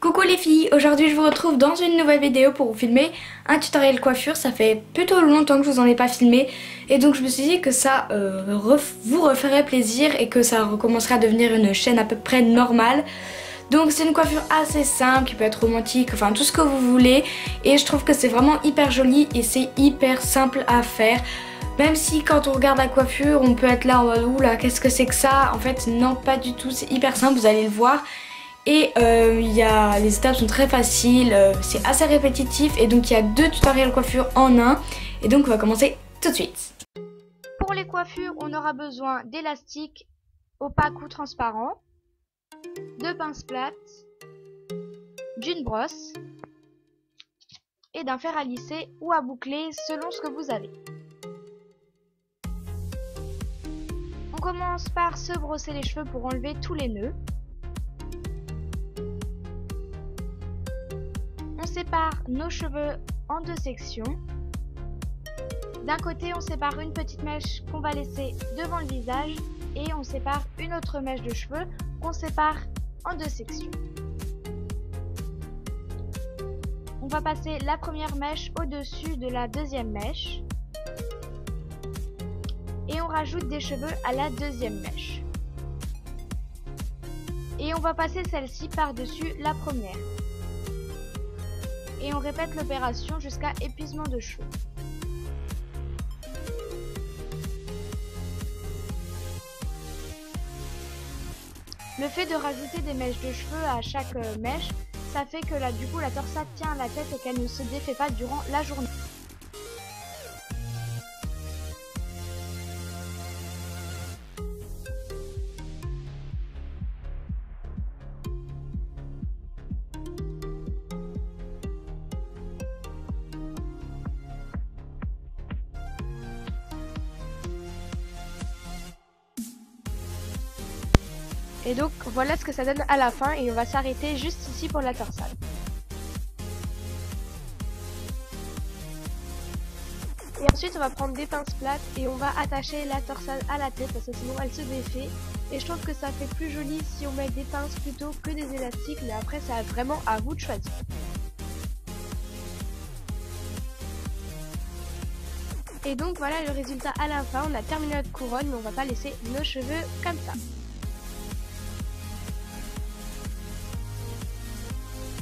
Coucou les filles, aujourd'hui je vous retrouve dans une nouvelle vidéo pour vous filmer un tutoriel coiffure. Ça fait plutôt longtemps que je vous en ai pas filmé et donc je me suis dit que ça vous referait plaisir et que ça recommencerait à devenir une chaîne à peu près normale. Donc c'est une coiffure assez simple qui peut être romantique, enfin tout ce que vous voulez, et je trouve que c'est vraiment hyper joli et c'est hyper simple à faire. Même si quand on regarde la coiffure on peut être là en mode oula qu'est-ce que c'est que ça, en fait non, pas du tout, c'est hyper simple, vous allez le voir. Et les étapes sont très faciles, c'est assez répétitif et donc il y a 2 tutoriels coiffure en un. Et donc on va commencer tout de suite. Pour les coiffures, on aura besoin d'élastiques opaques ou transparents, de pinces plates, d'une brosse et d'un fer à lisser ou à boucler selon ce que vous avez. On commence par se brosser les cheveux pour enlever tous les nœuds. On sépare nos cheveux en 2 sections. D'un côté, on sépare une petite mèche qu'on va laisser devant le visage et on sépare une autre mèche de cheveux qu'on sépare en 2 sections. On va passer la première mèche au-dessus de la deuxième mèche et on rajoute des cheveux à la deuxième mèche. Et on va passer celle-ci par-dessus la première. Et on répète l'opération jusqu'à épuisement de cheveux. Le fait de rajouter des mèches de cheveux à chaque mèche, ça fait que là du coup la torsade tient à la tête et qu'elle ne se défait pas durant la journée. Et donc voilà ce que ça donne à la fin et on va s'arrêter juste ici pour la torsade. Et ensuite on va prendre des pinces plates et on va attacher la torsade à la tête parce que sinon elle se défait. Et je trouve que ça fait plus joli si on met des pinces plutôt que des élastiques, mais après c'est vraiment à vous de choisir. Et donc voilà le résultat à la fin, on a terminé notre couronne mais on va pas laisser nos cheveux comme ça.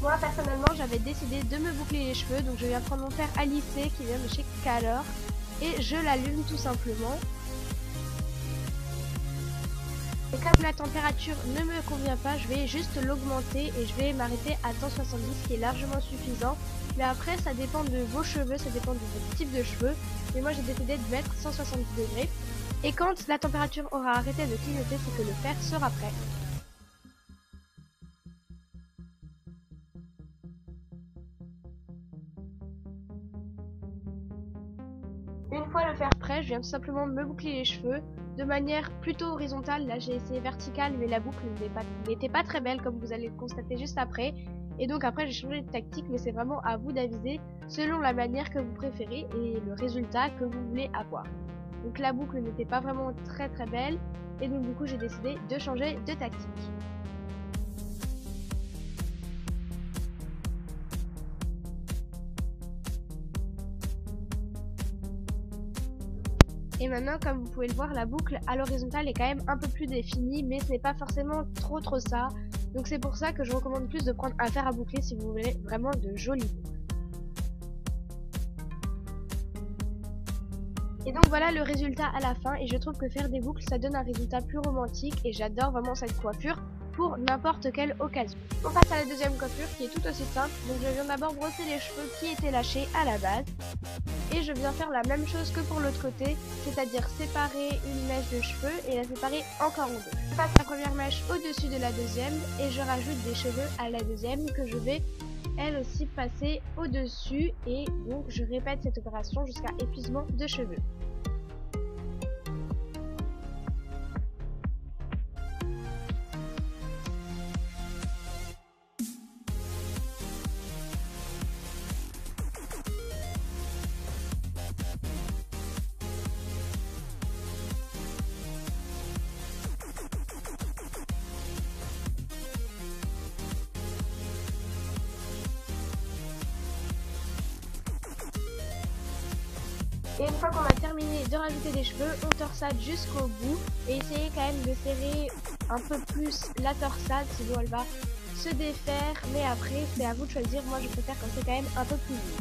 Moi personnellement j'avais décidé de me boucler les cheveux, donc je viens prendre mon fer à lisser qui vient de chez Color et je l'allume tout simplement. Et comme la température ne me convient pas, je vais juste l'augmenter et je vais m'arrêter à 170 qui est largement suffisant. Mais après ça dépend de vos cheveux, ça dépend de votre type de cheveux. Mais moi j'ai décidé de mettre 170 degrés. Et quand la température aura arrêté de clignoter, c'est que le fer sera prêt. Une fois le fer prêt, je viens tout simplement me boucler les cheveux de manière plutôt horizontale. Là j'ai essayé verticale mais la boucle n'était pas très belle comme vous allez le constater juste après. Et donc après j'ai changé de tactique, mais c'est vraiment à vous d'aviser selon la manière que vous préférez et le résultat que vous voulez avoir. Donc la boucle n'était pas vraiment très belle et donc du coup j'ai décidé de changer de tactique. Et maintenant, comme vous pouvez le voir, la boucle à l'horizontale est quand même un peu plus définie, mais ce n'est pas forcément trop ça. Donc c'est pour ça que je recommande plus de prendre un fer à boucler si vous voulez vraiment de jolies boucles. Et donc voilà le résultat à la fin, et je trouve que faire des boucles ça donne un résultat plus romantique et j'adore vraiment cette coiffure pour n'importe quelle occasion. On passe à la deuxième coiffure qui est tout aussi simple. Donc je viens d'abord brosser les cheveux qui étaient lâchés à la base. Et je viens faire la même chose que pour l'autre côté, c'est-à-dire séparer une mèche de cheveux et la séparer encore en 2. Je passe la première mèche au-dessus de la deuxième et je rajoute des cheveux à la deuxième que je vais elle aussi passer au-dessus, et donc je répète cette opération jusqu'à épuisement de cheveux. Et une fois qu'on a terminé de rajouter des cheveux, on torsade jusqu'au bout et essayez quand même de serrer un peu plus la torsade, sinon elle va se défaire, mais après c'est à vous de choisir. Moi je préfère quand c'est quand même un peu plus lourd.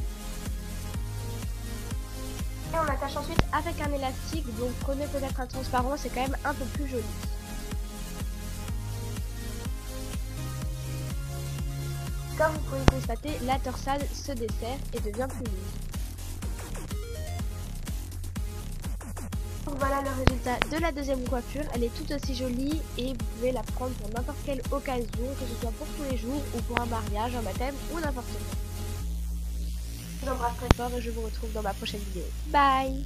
Et on attache ensuite avec un élastique, donc prenez peut-être un transparent, c'est quand même un peu plus joli. Comme vous pouvez constater, la torsade se dessert et devient plus lourde. Donc voilà le résultat de la deuxième coiffure, elle est tout aussi jolie et vous pouvez la prendre pour n'importe quelle occasion, que ce soit pour tous les jours ou pour un mariage, un baptême ou n'importe quoi. Je vous embrasse très fort et je vous retrouve dans ma prochaine vidéo. Bye!